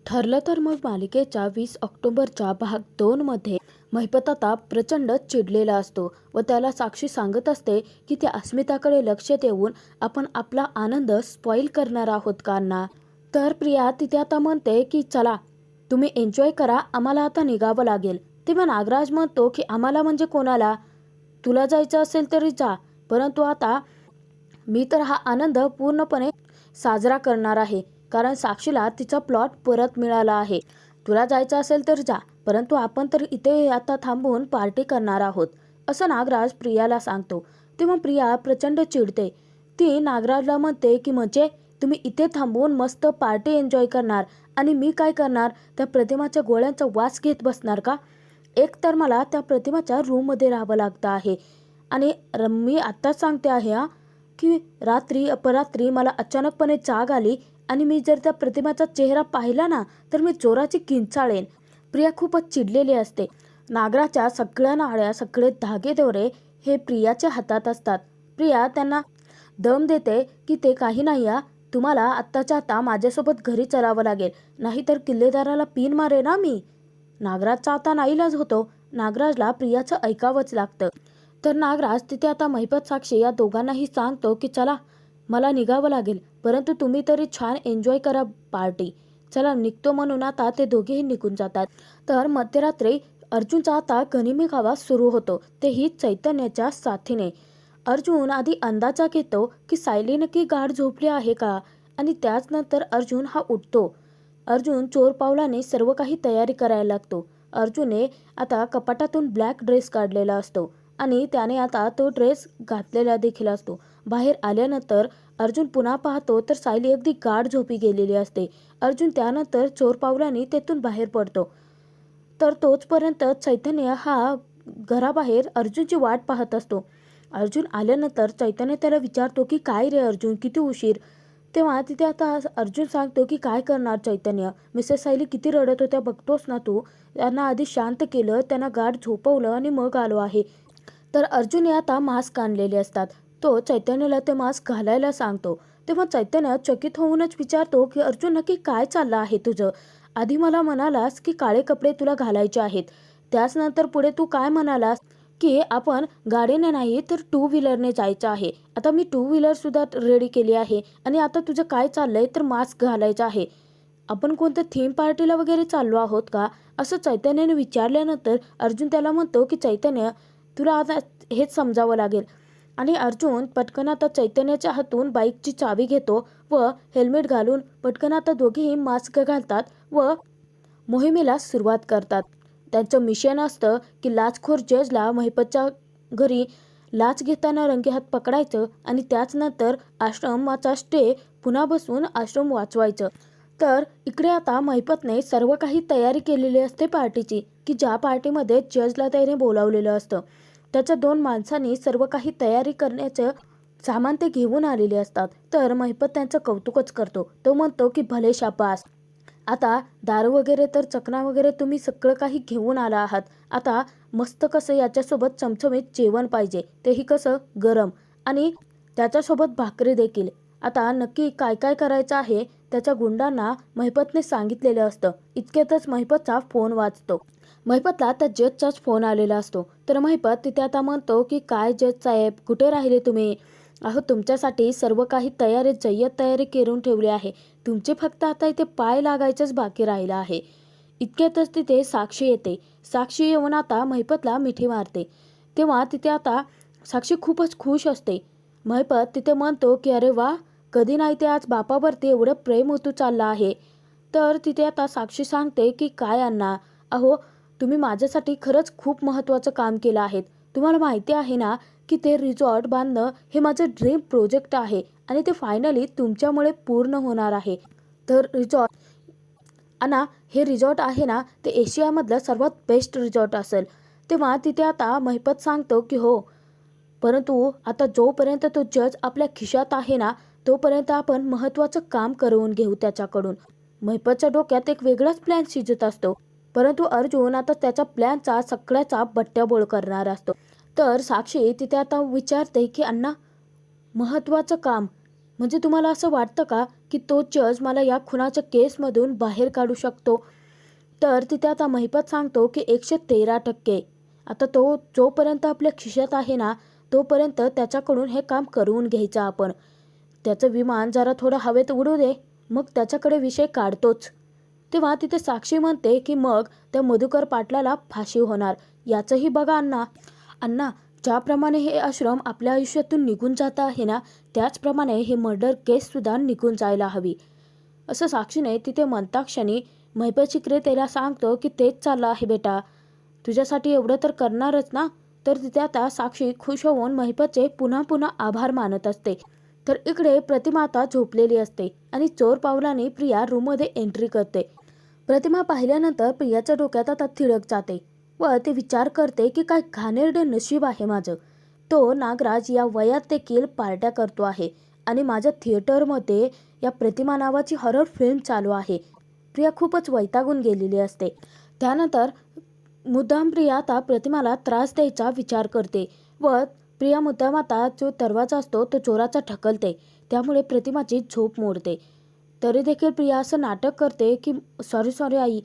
ठरलं तर मग मालिकेच्या 20 ऑक्टोबरच्या भाग 2 मध्ये महिपत आता प्रचंड चिडलेला असतो व त्याला साक्षी सांगत असते की त्या अस्मिताकडे लक्ष देऊन आपण आपला आनंद स्पॉइल करणार आहोत का ना. तर प्रिया तिथे आता म्हणते की चला तुम्ही एन्जॉय करा, आम्हाला आता निघावं लागेल. तेव्हा नागराज म्हणतो की आम्हाला म्हणजे कोणाला, तुला जायचं असेल तरी जा, परंतु आता मी तर हा आनंद पूर्णपणे साजरा करणार आहे, कारण साक्षीला तिचा प्लॉट परत मिळाला आहे. तुला जायचं असेल तर जा, परंतु आपण तर इथे आता थांबून पार्टी करणार आहोत, असं नागराज प्रियाला सांगतो. तेव्हा प्रिया प्रचंड चिडते. ती नागराजला म्हणते की म्हणजे तुम्ही इथे थांबून मस्त पार्टी एन्जॉय करणार आणि मी काय करणार, त्या प्रतिमाच्या गोळ्यांचा वास घेत बसणार का? एक तर मला त्या प्रतिमाच्या रूममध्ये राहावं लागतं आहे आणि मी आत्ताच सांगते आहे की रात्री अपरात्री मला अचानकपणे जाग आली आणि मी जर त्या प्रतिमाचा चेहरा पाहिला ना तर मी जोराची किंचाळेन. प्रिया खूपच चिडलेली असते. नागराच्या सगळ्या नाळ्या, सगळे धागेदोरे हे प्रियाच्या हातात असतात. प्रिया त्यांना दम देते की ते काही नाही, तुम्हाला आत्ताच्या आता माझ्यासोबत घरी चलावं लागेल, नाहीतर किल्लेदाराला पीन मारे ना मी. नागराजचा आता नाईलाज होतो. नागराजला प्रियाचं ऐकावंच लागतं. तर नागराज तिथे आता महिपत साक्षी या दोघांनाही सांगतो की चला मला निघावं लागेल, परंतु तुम्ही तरी छान एन्जॉय करा पार्टी, चला निघतो. म्हणून आता ते दोघेही निघून जातात. तर मध्यरात्री अर्जुनचा आता गनिमी गावा सुरू होतो, तेही चैतन्याच्या साथीने. अर्जुन आधी अंदाजा घेतो की सायली नक्की गाढ झोपली आहे का, आणि त्याचनंतर अर्जुन हा उठतो. अर्जुन चोर पावलाने सर्व काही तयारी करायला लागतो. अर्जुनने आता कपाटातून ब्लॅक ड्रेस काढलेला असतो आणि त्याने आता तो ड्रेस घातलेला देखील असतो. बाहेर आल्यानंतर अर्जुन पुन्हा पाहतो तर सायली अगदी गाढ झोपी गेलेली असते. अर्जुन त्यानंतर चोर पावलाने तेथून बाहेर पडतो. तर तोचपर्यंत चैतन्य हा घराबाहेर अर्जुनची वाट पाहत असतो. अर्जुन आल्यानंतर चैतन्य त्याला विचारतो की काय रे अर्जुन, किती उशीर. तेव्हा तिथे आता अर्जुन सांगतो की काय करणार चैतन्य, मिसेस सायली किती रडत होत्या बघतोस ना तू, त्यांना आधी शांत केलं, त्यांना गाढ झोपवलं आणि मग आलो आहे. तर अर्जुनने आता मास्क आणलेले असतात. तो चैतन्याला ते मास्क घालायला सांगतो. तेव्हा चैतन्य चकित होऊनच विचारतो की अर्जुन नक्की काय चाललं आहे तुझं. आधी मला म्हणालास की काळे कपडे तुला घालायचे आहेत, त्याच नंतर पुढे तू काय म्हणालास की आपण गाडीने नाही तर टू व्हीलरने जायचं आहे. आता मी टू व्हीलर सुद्धा रेडी केली आहे आणि आता तुझं काय चाललंय तर मास्क घालायचं आहे. आपण कोणत्या थीम पार्टीला वगैरे चाललो आहोत का, असं चैतन्याने विचारल्यानंतर अर्जुन त्याला म्हणतो की चैतन्य तुला आता हेच समजावं लागेल. आणि अर्जुन पटकन आता चैतन्याच्या हातून बाईकची चावी घेतो व हेल्मेट घालून पटकन आता दोघेही मास्क घालतात व मोहिमेला सुरुवात करतात. त्यांचं मिशन असतं की लाचखोर जजला महिपतच्या घरी लाच घेताना रंगेहात पकडायचं आणि त्याचनंतर आश्रमाचा स्टे पुन्हा बसून आश्रम वाचवायचं. तर इकडे आता महिपतने सर्व काही तयारी केलेली असते पार्टीची, की ज्या पार्टीमध्ये जजला त्याने बोलावलेलं असतं. त्याच्या 2 माणसांनी सर्व काही तयारी करण्याचं सामान ते घेऊन आलेले असतात. तर महिपत त्यांचं कौतुकच करतो. तो म्हणतो की भले शाबास, आता दारू वगैरे तर चकना वगैरे तुम्ही सगळं काही घेऊन आला आहात, आता मस्त कसं याच्यासोबत चमचमीत जेवण पाहिजे, तेही कसं गरम, आणि त्याच्यासोबत भाकरी देखील. आता नक्की काय काय करायचं आहे त्याच्या गुंडांना महिपतने सांगितलेलं असतं. इतक्यातच महिपतचा फोन वाजतो. महिपतला त्या जजचाच फोन आलेला असतो. तर महिपत तिथे आता म्हणतो की काय जज साहेब, कुठे राहिले तुम्ही? अहो तुमच्यासाठी सर्व काही तयारी जय्यत तयारी करून ठेवली आहे, तुमचे फक्त आता इथे पाय लागायचंच बाकी राहिलं आहे. इतक्यातच तिथे साक्षी येते. साक्षी येऊन आता महिपतला मिठी मारते. तेव्हा तिथे आता साक्षी खूपच खुश असते. महिपत तिथे म्हणतो की अरे वा, कधी नाही ते आज बापावरती एवढं प्रेम होतू चाललं आहे. तर तिथे आता साक्षी सांगते की काय अण्णा, अहो तुम्ही माझ्यासाठी खरंच खूप महत्त्वाचं काम केलं आहे. तुम्हाला माहिती आहे ना की ते रिसॉर्ट बांधणं हे माझं ड्रीम प्रोजेक्ट आहे आणि ते फायनली तुमच्यामुळे पूर्ण होणार आहे. तर रिसॉर्ट अण्णा, हे रिसॉर्ट आहे ना ते एशियामधलं सर्वात बेस्ट रिसॉर्ट असेल. तेव्हा तिथे आता महिपत सांगतो की हो, परंतु आता जोपर्यंत तो जज आपल्या खिशात आहे ना तोपर्यंत आपण महत्त्वाचं काम करवून घेऊ त्याच्याकडून. महिपतच्या डोक्यात एक वेगळाच प्लॅन शिजत असतो, परंतु अर्जुन आता त्याच्या प्लॅनचा सगळ्याचा बट्ट्याबोळ करणार असतो. तर साक्षी तिथे आता विचारते की अण्णा, महत्त्वाचं काम म्हणजे तुम्हाला असं वाटतं का की तो जज मला या खुनाच्या केसमधून बाहेर काढू शकतो. तर तिथे आता महिपत सांगतो की 113%. आता तो जोपर्यंत आपल्या खिशात आहे ना, तोपर्यंत त्याच्याकडून हे काम करून घ्यायचं आपण. त्याचं विमान जरा थोडं हवेत उडू दे, मग त्याच्याकडे विषय काढतोच. तेव्हा तिथे साक्षी म्हणते की मग त्या मधुकर पाटलाला फाशी होणार. याचंही बघा अण्णा. अण्णा, ज्याप्रमाणे हे आश्रम आपल्या आयुष्यातून निघून जात आहे ना, त्याचप्रमाणे हे मर्डर केससुद्धा निघून जायला हवी. असं साक्षीने तिथे म्हणता क्षणी महिपतची क्रेतेला सांगतो की तेच चाललं आहे बेटा, तुझ्यासाठी एवढं तर करणारच ना. तर तिथे आता साक्षी खुश होऊन महिपतचे पुन्हा पुन्हा आभार मानत असते. तर इकडे प्रतिमा आता झोपलेली असते आणि चोर पावलाने प्रिया रूममध्ये एंट्री करते. प्रतिमा पाहिल्यानंतर प्रियाच्या डोक्यात आता थिळक जाते व ते विचार करते की काय घाणेरडं नशीब आहे माझं. तो नागराज या वयात देखील पार्ट्या करतो आहे आणि माझ्या थिएटरमध्ये या प्रतिमा नावाची हॉरर फिल्म चालू आहे. प्रिया खूपच वैतागून गेलेली असते. त्यानंतर मुद्दाम प्रिया आता प्रतिमाला त्रास द्यायचा विचार करते व प्रिया मुद्दाम आता जो दरवाजा असतो तो चोराचा ढकलते. त्यामुळे प्रतिमाची झोप मोडते. तरी देखील प्रिया असं नाटक करते की सॉरी आई,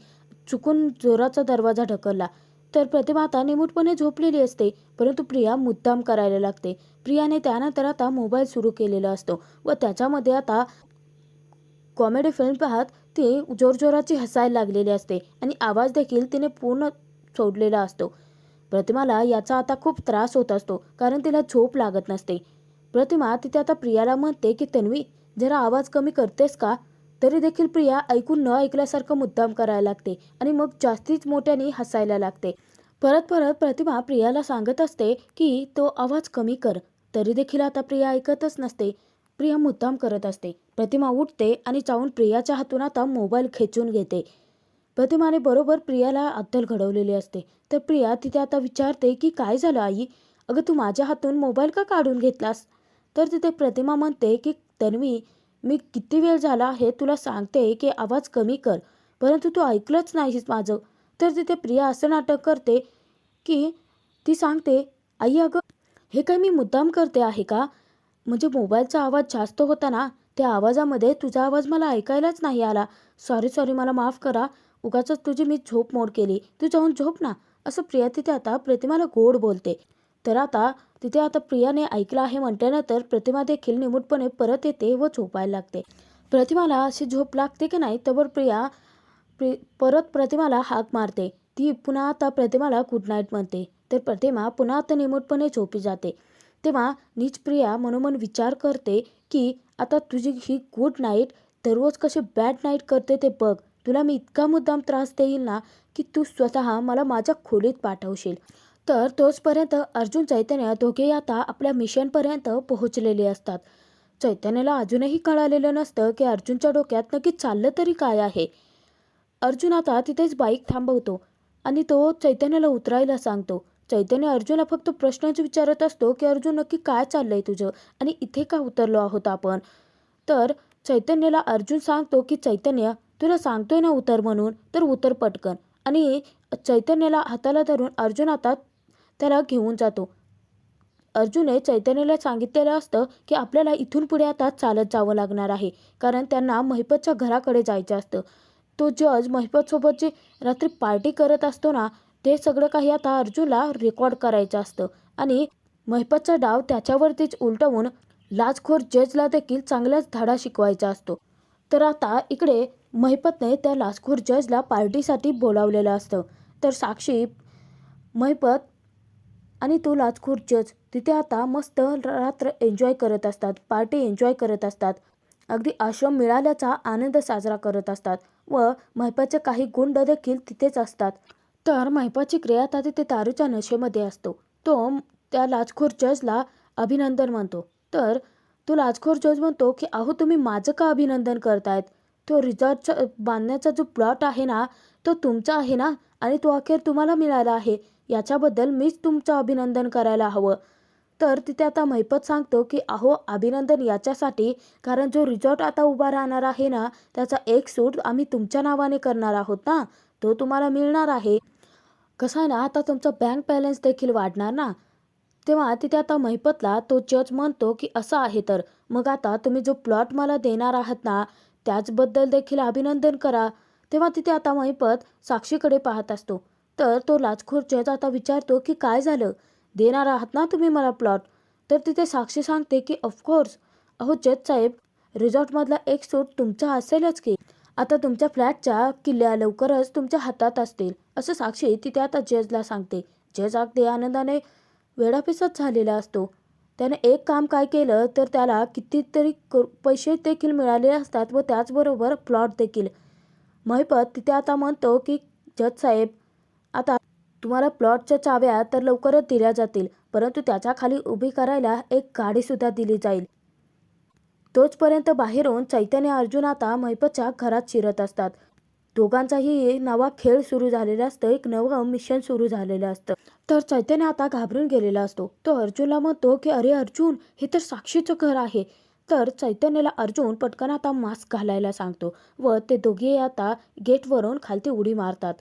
चुकून जोराचा दरवाजा ढकलला. तर प्रतिमा आता निमूटपणे झोपलेली असते, परंतु प्रिया मुद्दाम करायला लागते. प्रियाने त्यानंतर आता मोबाईल सुरू केलेला असतो व त्याच्यामध्ये आता कॉमेडी फिल्म पाहत ती जोरजोराची हसायला लागलेली असते आणि आवाज देखील तिने पूर्ण सोडलेला असतो. प्रतिमाला याचा आता खूप त्रास होत असतो कारण तिला झोप लागत नसते. प्रतिमा तिथे आता प्रियाला म्हणते की तन्वी, जरा आवाज कमी करतेस का. तरी देखील प्रिया ऐकून न ऐकल्यासारखं मुद्दाम करायला लागते आणि मग जास्तीच मोठ्याने हसायला लागते. परत परत प्रतिमा प्रियाला सांगत असते की तो आवाज कमी कर. तरी देखील आता प्रिया ऐकतच नसते. प्रिया मुद्दाम करत असते. प्रतिमा उठते आणि जाऊन प्रियाच्या हातून आता मोबाईल खेचून घेते. प्रतिमाने बरोबर प्रियाला अद्दल घडवलेली असते. तर प्रिया तिथे आता विचारते की काय झालं आई, अगं तू माझ्या हातून मोबाईल का काढून घेतलास. तर तिथे प्रतिमा म्हणते की तन्वी, मी किती वेळ झाला आहे तुला सांगते की आवाज कमी कर, परंतु तू ऐकलंच नाहीस माझं. तर तिथे प्रिया असं नाटक करते की ती सांगते, आई अगं हे काय मी मुद्दाम करते आहे का. म्हणजे मोबाईलचा आवाज जास्त होता ना, त्या आवाजामध्ये तुझा आवाज मला ऐकायलाच नाही आला. सॉरी मला माफ करा, उगाचच तुझी मी झोप मोड केली, तू जाऊन झोप ना. असं प्रिया तिथे आता प्रतिमाला गोड बोलते. तर आता तिथे आता प्रियाने ऐकलं आहे म्हटल्यानंतर प्रतिमा देखील निमूटपणे परत येते व झोपायला लागते. प्रतिमाला अशी झोप लागते की नाही तर प्रिया परत प्रतिमाला हाक मारते. ती पुन्हा आता प्रतिमाला गुड नाईट म्हणते. तर प्रतिमा पुन्हा आता निमूटपणे झोपी जाते. तेव्हा नीच प्रिया मनोमन विचार करते की आता तुझी ही गुड नाईट दररोज कशी बॅड नाईट करते ते बघ. तुला मी इतका मुद्दाम त्रास देईल ना की तू स्वतः मला माझ्या खोलीत पाठवशील. तर तोचपर्यंत अर्जुन चैतन्य दोघेही आता आपल्या मिशनपर्यंत पोहोचलेले असतात. चैतन्याला अजूनही कळालेलं नसतं की अर्जुनच्या डोक्यात नक्की चाललं तरी काय आहे. अर्जुन आता तिथेच बाईक थांबवतो आणि तो चैतन्याला उतरायला सांगतो. चैतन्य अर्जुनला फक्त प्रश्नच विचारत असतो की अर्जुन नक्की काय चाललंय तुझं आणि इथे का उतरलो आहोत आपण. तर चैतन्याला अर्जुन सांगतो की चैतन्य, तुला सांगतोय ना उतर म्हणून, तर उतर पटकन. आणि चैतन्याला हाताला धरून अर्जुन आता त्याला घेऊन जातो. अर्जुनने चैतन्याला सांगितलेलं असतं की आपल्याला इथून पुढे आता चालत जावं लागणार आहे, कारण त्यांना महिपतच्या घराकडे जायचं असतं. तो जज महिपतसोबत जे रात्री पार्टी करत असतो ना, ते सगळं काही आता अर्जुनला रेकॉर्ड करायचं असतं आणि महिपतचा डाव त्याच्यावरतीच उलटवून लाचखोर जजला देखील चांगलाच धडा शिकवायचा असतो. तर आता इकडे महिपतने त्या लाचखोर जजला पार्टीसाठी बोलावलेलं असतं. तर साक्षी, महिपत आणि तो लाचखोर जज तिथे आता मस्त रात्र एन्जॉय करत असतात, पार्टी एन्जॉय करत असतात, अगदी आश्रम मिळाल्याचा आनंद साजरा करत असतात व महिपतचे काही गुंड देखील तिथेच असतात. तर महिपतची क्रिया आता तिथे दारूच्या नशेमध्ये असतो. तो त्या लाचखोर जजला अभिनंदन म्हणतो. तर तो लाचखोर जज म्हणतो की अहो तुम्ही माझं का अभिनंदन करतायत. तो रिसॉर्टचा बांधण्याचा जो प्लॉट आहे ना, तो तुमचा आहे ना आणि तो अखेर तुम्हाला मिळाला आहे, याच्याबद्दल मीच तुमचं अभिनंदन करायला हवं. तर तिथे आता महिपत सांगतो की अहो अभिनंदन याच्यासाठी कारण जो रिसॉर्ट आता उभा राहणार आहे ना, त्याचा एक सूट आम्ही तुमच्या नावाने करणार आहोत ना, तो तुम्हाला मिळणार आहे. कसं आहे ना, आता तुमचा बँक बॅलन्स देखील वाढणार ना. तेव्हा तिथे आता महिपतला तो जज म्हणतो की असं आहे तर मग आता तुम्ही जो प्लॉट मला देणार आहात ना, त्याचबद्दल देखील अभिनंदन करा. तेव्हा तिथे आता महिपत साक्षीकडे पाहत असतो. तर तो लाचखोर जज आता विचारतो की काय झालं, देणार आहात ना तुम्ही मला प्लॉट? तर तिथे साक्षी सांगते की ऑफकोर्स. अहो जज साहेब, रिसॉर्टमधला एक सूट तुमचा असेलच की. आता तुमच्या फ्लॅटच्या किल्ल्या लवकरच तुमच्या हातात असतील, असं साक्षी तिथे आता जजला सांगते. जज अगदी आनंदाने वेडापिसाच झालेला असतो. त्याने एक काम काय केलं तर त्याला कितीतरी पैसे देखील मिळाले असतात व त्याचबरोबर प्लॉट देखील. महिपत तिथे आता म्हणतो की जज साहेब, आता तुम्हाला प्लॉटच्या चाव्या तर लवकरच दिल्या जातील, परंतु त्याच्या खाली उभी करायला एक गाडीसुद्धा दिली जाईल. तोचपर्यंत बाहेरून चैतन्य अर्जुन आता महिपतच्या घरात शिरत असतात. दोघांचाही नवा खेळ सुरू झालेला असतं, एक नवं मिशन सुरू झालेलं असतं. तर चैतन्य आता घाबरून गेलेला असतो. तो अर्जुनला म्हणतो की अरे अर्जुन, हे तर साक्षीचं घर आहे. तर चैतन्याला अर्जुन पटकन आता मास्क घालायला सांगतो व ते दोघेही आता गेटवरून खालती उडी मारतात.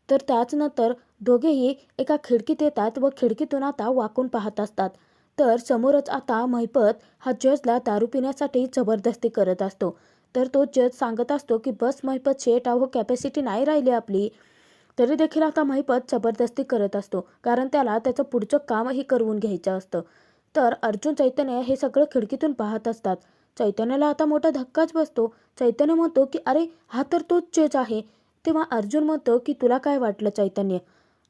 तर त्याचनंतर दोघेही एका खिडकीत येतात व खिडकीतून आता वाकून पाहत असतात. तर समोरच आता महिपत हा जजला दारू पिण्यासाठी जबरदस्ती करत असतो. तर तो जज सांगत असतो की बस महिपत शेठ, अहो कॅपॅसिटी नाही राहिली आपली. तरी देखील आता महिपत जबरदस्ती करत असतो, कारण त्याला त्याचं पुढचं कामही करवून घ्यायचं असतं. तर अर्जुन चैतन्य हे सगळं खिडकीतून पाहत असतात. चैतन्याला आता मोठा धक्काच बसतो. चैतन्य म्हणतो की अरे, हा तर तोच जज आहे. तेव्हा अर्जुन म्हणतो की तुला काय वाटलं चैतन्य,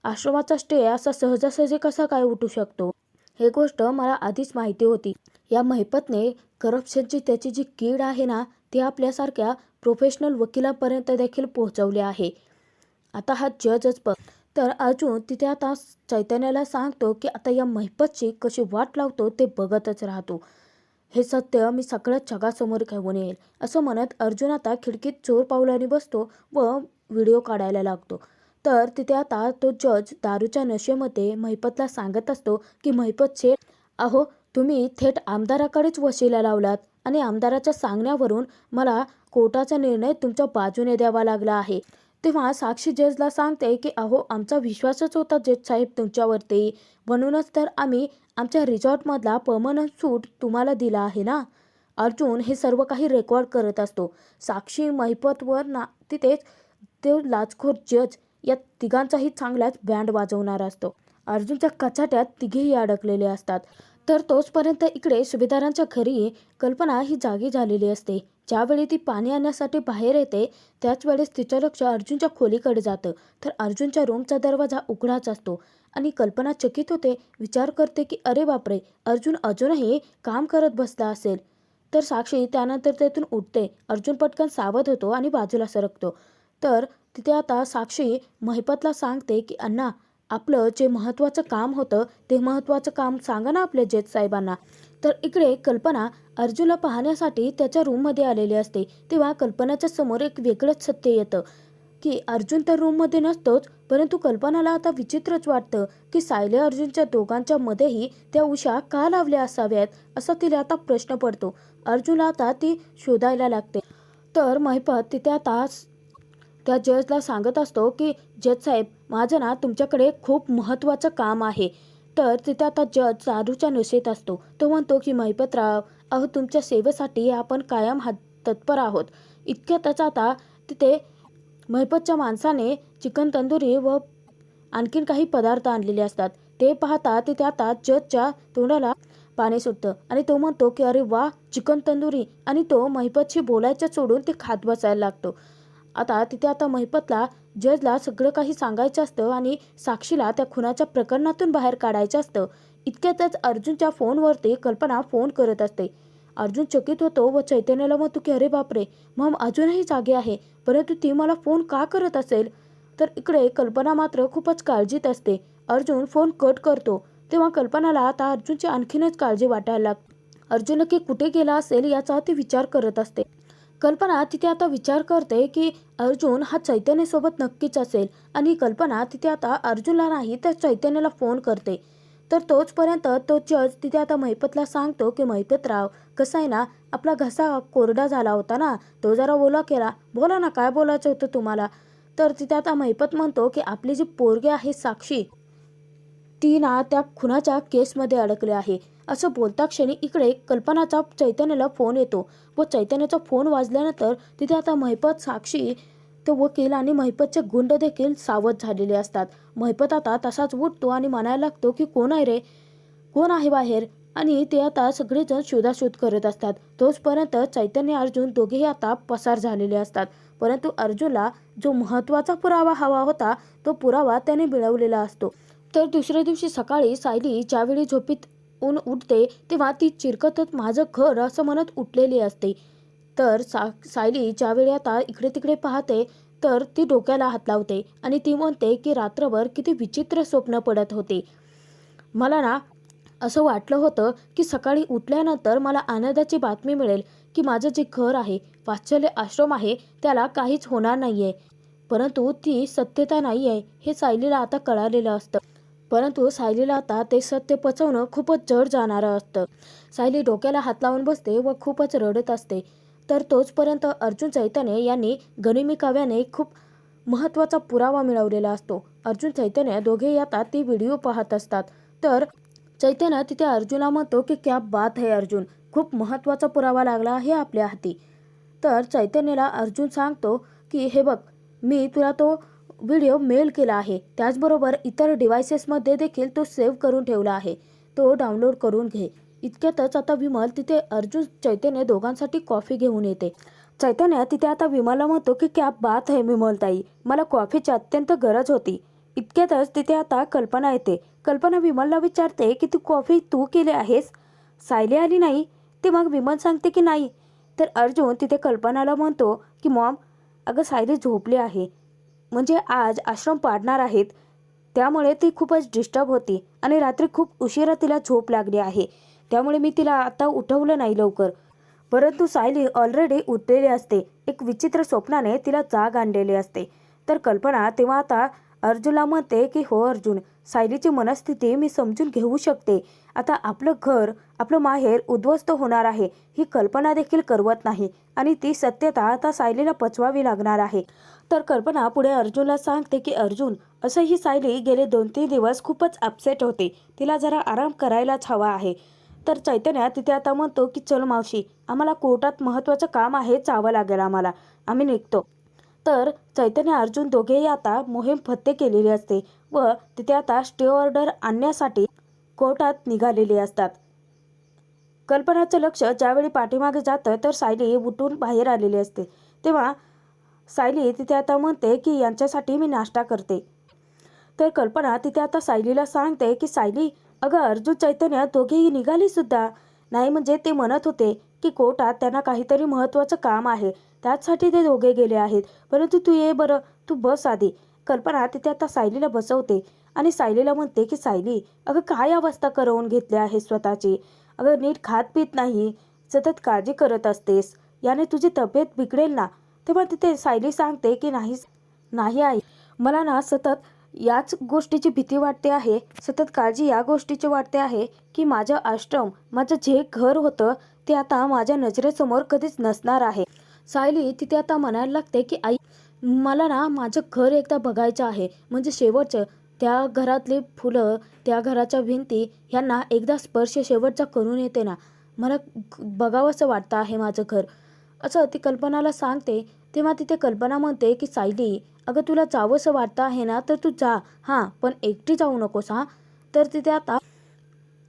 आश्रमाचा स्टे असा सहजासहजी कसा काय उठू शकतो? हे गोष्ट मला आधीच माहिती होती. या महिपतने करप्शनची त्याची जी कीड आहे ना, ती आपल्यासारख्या प्रोफेशनल वकिलापर्यंत देखील पोहोचवली आहे. आता हा जजच बघ. तर अर्जुन तिथे आता चैतन्याला सांगतो की आता या महिपतची कशी वाट लावतो ते बघतच राहतो. हे सत्य मी सगळ्या जगासमोर घेऊन येईल, असं म्हणत अर्जुन आता खिडकीत चोर पावलाने बसतो व व्हिडिओ काढायला लागतो. तर तिथे आता तो जज दारूच्या नशेमध्ये महिपतला सांगत असतो की महिपत शेठ, अहो तुम्ही थेट आमदाराकडेच वशिला लावलात आणि आमदाराच्या सांगण्यावरून मला कोर्टाचा निर्णय तुमच्या बाजूने द्यावा लागला आहे. तेव्हा साक्षी जजला सांगते की अहो आमचा विश्वासच होता जज साहेब तुमच्यावरती, म्हणूनच तर आम्ही आमच्या रिसॉर्टमधला पर्मनंट सूट तुम्हाला दिला आहे ना. अर्जुन हे सर्व काही रेकॉर्ड करत असतो. साक्षी, महिपतवर ना तिथेच तो लाचखोर जज या तिघांचाही चांगलाच बँड वाजवणारा असतो. अर्जुनच्या कचाट्यात तिघेही अडकलेले असतात. तर तोचपर्यंत इकडे सुभेदारांच्या घरी कल्पना ही जागी झालेली असते. ज्यावेळी ती पाणी आणण्यासाठी बाहेर येते त्याच वेळेस तिचं लक्ष अर्जुनच्या खोलीकडे जातं. तर अर्जुनच्या रूमचा दरवाजा उघडाच असतो आणि कल्पना चकित होते. विचार करते की अरे बापरे, अर्जुन अजूनही काम करत बसला असेल. तर साक्षी त्यानंतर तेथून उठते. अर्जुन पटकन सावध होतो आणि बाजूला सरकतो. तर तिथे आता साक्षी महिपतला सांगते की अण्णा, आपलं जे महत्त्वाचं काम होतं ते महत्त्वाचं काम सांगा ना आपल्या जज साहेबांना. तर इकडे कल्पना अर्जुनला पाहण्यासाठी त्याच्या रूममध्ये आलेली असते. तेव्हा कल्पनाच्या समोर एक वेगळंच सत्य येतं की अर्जुन तर रूममध्ये नसतोच, परंतु कल्पनाला आता विचित्रच वाटतं की सायले अर्जुनच्या दोघांच्या मध्येही त्या उषा का लावल्या असाव्यात, असा तिला आता प्रश्न पडतो. अर्जुनला आता ती शोधायला लागते. तर महिपत तिथे आता त्या जजला सांगत असतो की जज साहेब, माझं ना तुमच्याकडे खूप महत्त्वाचं काम आहे. तर तिथे आता जज दारूच्या नशेत असतो. तो म्हणतो की महिपतराव, अहो तुमच्या सेवेसाठी आपण कायम तत्पर आहोत. इतक्यातच आता तिथे महिपतच्या माणसाने चिकन तंदुरी व आणखीन काही पदार्थ आणलेले असतात. ते पाहता तिथे आता जजच्या तोंडाला पाणी सुटतं आणि तो म्हणतो की अरे वा, चिकन तंदुरी, आणि तो महिपतशी बोलायचं सोडून ते खात बसायला लागतो. आता तिथे आता महिपतला जजला सगळं काही सांगायचं असतं आणि साक्षीला त्या खुनाच्या प्रकरणातून बाहेर काढायचं असतं. इतक्यातच अर्जुनच्या फोनवरती कल्पना फोन करत असते. अर्जुन चकित होतो व चैतन्याला म्हणतो की अरे बापरे, मॉम अजूनही जागे आहे, परंतु ती मला फोन का करत असेल? तर इकडे कल्पना मात्र खूपच काळजीत असते. अर्जुन फोन कट करतो. तेव्हा कल्पनाला आता अर्जुनची आणखीनच काळजी वाटायला लागते. अर्जुन नक्की कुठे गेला असेल याचा ती विचार करत असते. कल्पना तिथे आता विचार करते की अर्जुन हा चैतन्यसोबत नक्कीच असेल आणि कल्पना तिथे आता अर्जुनला नाही तर चैतन्याला फोन करते. तर तोचपर्यंत तो जज तिथे आता महिपतला सांगतो की महिपतराव, कसं आहे ना, आपला घसा कोरडा झाला होता ना, तो जरा ओला केला, बोला ना काय बोलायचं होतं तुम्हाला. तर तिथे आता महिपत म्हणतो की आपली जी पोरगी आहे साक्षी, ती ना त्या खुनाच्या केसमध्ये अडकली आहे असं बोलता क्षणी इकडे कल्पनाचा चैतन्याला फोन येतो व चैतन्याचा फोन वाजल्यानंतर तिथे आता महिपत, साक्षी, तो वकील आणि महिपतचे गुंड देखील सावध झालेले असतात. महिपत आता तसाच उठतो आणि म्हणायला लागतो की कोण आहे रे, कोण आहे बाहेर. आणि ते आता सगळेजण शोधाशोध करत असतात. तोचपर्यंत चैतन्य अर्जुन दोघेही आता पसार झालेले असतात. परंतु अर्जुनला जो महत्त्वाचा पुरावा हवा होता तो पुरावा त्याने मिळवलेला असतो. तर दुसऱ्या दिवशी सकाळी सायली ज्यावेळी झोपेतून उठते तेव्हा ती चिरकतच माझं घर असं म्हणत उठलेली असते. तर सायली ज्यावेळी आता इकडे तिकडे पाहते तर ती डोक्याला हात लावते आणि ती म्हणते की रात्रभर किती विचित्र स्वप्न पडत होते. मला ना असं वाटलं होतं की सकाळी उठल्यानंतर मला आनंदाची बातमी मिळेल की माझं जे घर आहे, वात्सल्य आश्रम आहे, त्याला काहीच होणार नाही आहे. परंतु ती सत्यता नाही आहे हे सायलीला आता कळालेलं असतं. परंतु सायलीला आता ते सत्य पचवणं खूपच जड जाणारं असतं. सायली डोक्याला हात लावून बसते व खूपच रडत असते. तर तोचपर्यंत अर्जुन, चैतन्य यांनी गनिमी काव्याने खूप महत्त्वाचा पुरावा मिळवलेला असतो. अर्जुन, चैतन्य दोघेही आता ती व्हिडिओ पाहत असतात. तर चैतन्य तिथे अर्जुनला म्हणतो की क्या बात है अर्जुन, खूप महत्त्वाचा पुरावा लागला आहे आपल्या हाती. तर चैतन्याला अर्जुन सांगतो की हे बघ, मी तुला तो व्हिडिओ मेल केला आहे, त्याचबरोबर इतर डिव्हायसेसमध्ये देखील तो सेव्ह करून ठेवला आहे, तो डाउनलोड करून घे. इतक्यातच आता विमल तिथे अर्जुन, चैतन्य दोघांसाठी कॉफी घेऊन येते. चैतन्य तिथे आता विमलला म्हणतो की क्या बात है विमलताई, मला कॉफीची अत्यंत गरज होती. इतक्यातच तिथे आता कल्पना येते. कल्पना विमलला विचारते की कॉफी तू केली आहेस, सायली आली नाही. ते मग विमल सांगते की नाही. तर अर्जुन तिथे कल्पनाला म्हणतो की मॉम, अगं सायली झोपली आहे, म्हणजे आज आश्रम पाडणार आहेत, त्यामुळे ती खूपच डिस्टर्ब होती आणि रात्री खूप उशिरा तिला झोप लागली आहे, त्यामुळे मी तिला आता उठवलं नाही लवकर. परंतु सायली ऑलरेडी उठलेली असते. एक विचित्र स्वप्नाने तिला जाग आणलेली असते. तर कल्पना तेव्हा आता अर्जुनला म्हणते की हो अर्जुन, सायलीची मनस्थिती मी समजून घेऊ शकते. आता आपलं घर, आपलं माहेर उद्ध्वस्त होणार आहे ही कल्पना देखील करवत नाही आणि ती सत्यता आता सायलीला पचवावी लागणार आहे. तर कल्पना पुढे अर्जुनला सांगते की अर्जुन, असंही सायली गेले 2-3 दिवस खूपच अपसेट होते, तिला जरा आराम करायलाच हवा आहे. तर चैतन्य तिथे आता म्हणतो की चल मावशी, आम्हाला कोर्टात महत्त्वाचं काम आहे, जावं लागेल आम्हाला, आम्ही निघतो. तर चैतन्य अर्जुन दोघेही आता मोहीम फत्ते केलेली असते व तिथे आता स्टे ऑर्डर आणण्यासाठी कोर्टात निघालेले असतात. कल्पनाचं लक्ष ज्यावेळी पाठीमागे जातं तर सायली उठून बाहेर आलेली असते. तेव्हा सायली तिथे आता म्हणते की यांच्यासाठी मी नाश्ता करते. तर कल्पना तिथे आता सायलीला सांगते की सायली, अगं अर्जुन, चैतन्य दोघेही निघाली सुद्धा नाही, म्हणजे ते म्हणत होते की कोर्टात त्यांना काहीतरी महत्त्वाचं काम आहे, त्याचसाठी ते दोघे गेले आहेत. परंतु तू ये बरं, तू बस आधी. कल्पना तिथे आता सायलीला बसवते आणि सायलीला म्हणते की सायली, अगं काय अवस्था करवून घेतली आहे स्वतःची, अगं नीट खात पीत नाही, सतत काळजी करत असतेस, याने तुझी तब्येत बिघडेल ना. तेव्हा तिथे सायली सांगते की नाही आई, मला ना सतत याच गोष्टीची भीती वाटते आहे, सतत काळजी या गोष्टीची वाटते आहे की माझं आश्रम, माझं जे घर होतं ते आता माझ्या नजरेसमोर कधीच नसणार आहे. सायली तिथे आता म्हणायला लागते की आई, मला ना माझं घर एकदा बघायचं आहे, म्हणजे शेवटचं, त्या घरातली फुलं, त्या घराच्या भिंती ह्यांना एकदा स्पर्श शेवटचा करून येते ना, मला बघावंसं वाटतं आहे माझं घर, असं ती कल्पनाला सांगते. तेव्हा तिथे कल्पना म्हणते की सायली, अगं तुला जावंसं वाटतं आहे ना तर तू जा, हां, पण एकटी जाऊ नकोस हां. तर तिथे आता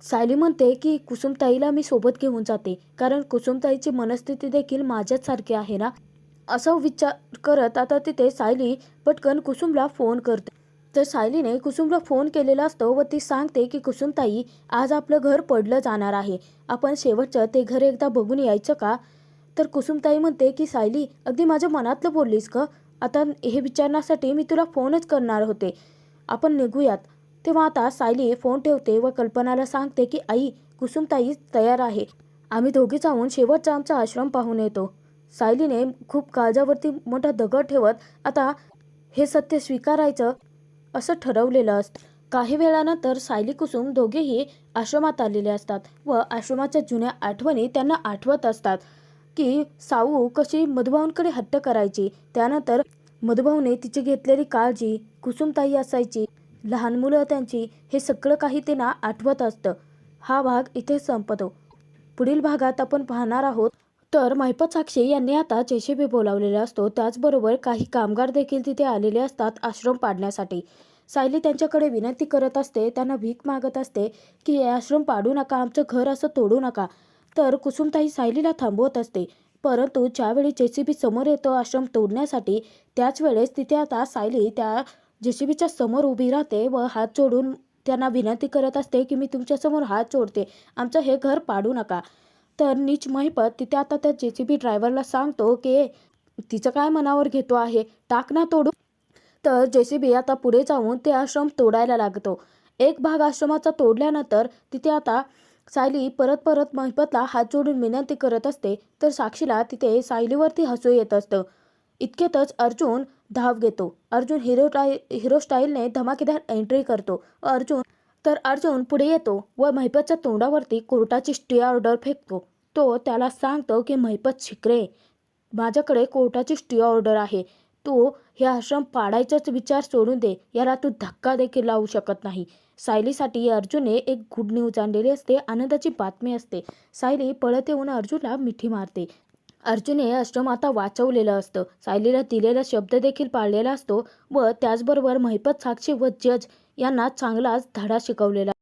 सायली म्हणते की कुसुमताईला मी सोबत घेऊन जाते, कारण कुसुमताईची मनस्थिती देखील माझ्याच सारखी आहे ना. असं विचार करत आता तिथे सायली पटकन कुसुमला फोन करते. तर सायलीने कुसुमला फोन केलेला असतो व ती सांगते की कुसुमताई, आज आपलं घर पडलं जाणार आहे, आपण शेवटचं ते घर एकदा बघून यायचं का. तर कुसुमताई म्हणते की सायली, अगदी माझ्या मनातलं बोललीस का, आता हे विचारण्यासाठी मी तुला फोनच करणार होते, आपण निघूयात. तेव्हा आता सायली फोन ठेवते व कल्पनाला सांगते की आई, कुसुमताई तयार आहे, आम्ही दोघी जाऊन शेवटचा आमचा आश्रम पाहून येतो. सायलीने खूप काळजावरती मोठा दगड ठेवत आता हे सत्य स्वीकारायचं असं ठरवलेलं असतं. काही वेळानंतर सायली, कुसुम दोघेही आश्रमात आलेले असतात व आश्रमाच्या जुन्या आठवणी त्यांना आठवत असतात की साऊ कशी मधुभाऊंकडे हट्ट करायची, त्यानंतर मधुभाऊने तिची घेतलेली काळजी, कुसुमताई असायची, लहान मुलं त्यांची, हे सगळं काही त्यांना आठवत असतं. हा भाग इथे संपतो. पुढील भागात आपण पाहणार आहोत तर महिपत साक्षी यांनी आता JCB बोलावलेला असतो. त्याचबरोबर काही कामगार देखील तिथे आलेले असतात आश्रम पाडण्यासाठी. सायली त्यांच्याकडे विनंती करत असते, त्यांना भीक मागत असते की हे आश्रम पाडू नका, आमचं घर असं तोडू नका. तर कुसुमताई सायलीला थांबवत असते. परंतु ज्यावेळी JCB समोर येतो आश्रम तोडण्यासाठी, त्याच वेळेस तिथे आता सायली त्या JCBच्या समोर उभी राहते व हात जोडून त्यांना विनंती करत असते की मी तुमच्यासमोर हात जोडते, आमचं हे घर पाडू नका. तर नीच महिपत तिथे आता त्या JCB ड्रायव्हरला सांगतो की तिचं काय मनावर घेतो आहे, टाक ना तोडू. तर JCB आता पुढे जाऊन ते आश्रम तोडायला लागतो. एक भाग आश्रमाचा तोडल्यानंतर तिथे आता सायली परत परत महिपतला हात जोडून विनंती करत असते. तर साक्षीला तिथे सायलीवरती हसू येत असतं. इतक्यातच अर्जुन धाव घेतो. अर्जुन हिरो स्टाईलने धमाकेदार एंट्री करतो. अर्जुन पुढे येतो व महिपतच्या तोंडावरती कोर्टाची स्टे ऑर्डर फेकतो. तो त्याला सांगतो की महिपत शिकरे, माझ्याकडे कोर्टाची स्टे ऑर्डर आहे. तू हे आश्रम पाडायचाच विचार सोडून दे, याला तू धक्का देखील लावू शकत नाही. सायलीसाठी अर्जुनने एक गुड न्यूज आणलेली असते, आनंदाची बातमी असते. सायली पळत येऊन अर्जुनला मिठी मारते. अर्जुनने आश्रम आता वाचवलेलं असतं. सायलीला दिलेला शब्द देखील पाळलेला असतो व त्याचबरोबर महिपत साक्षी व जज यांना चांगलाच धडा शिकवलेला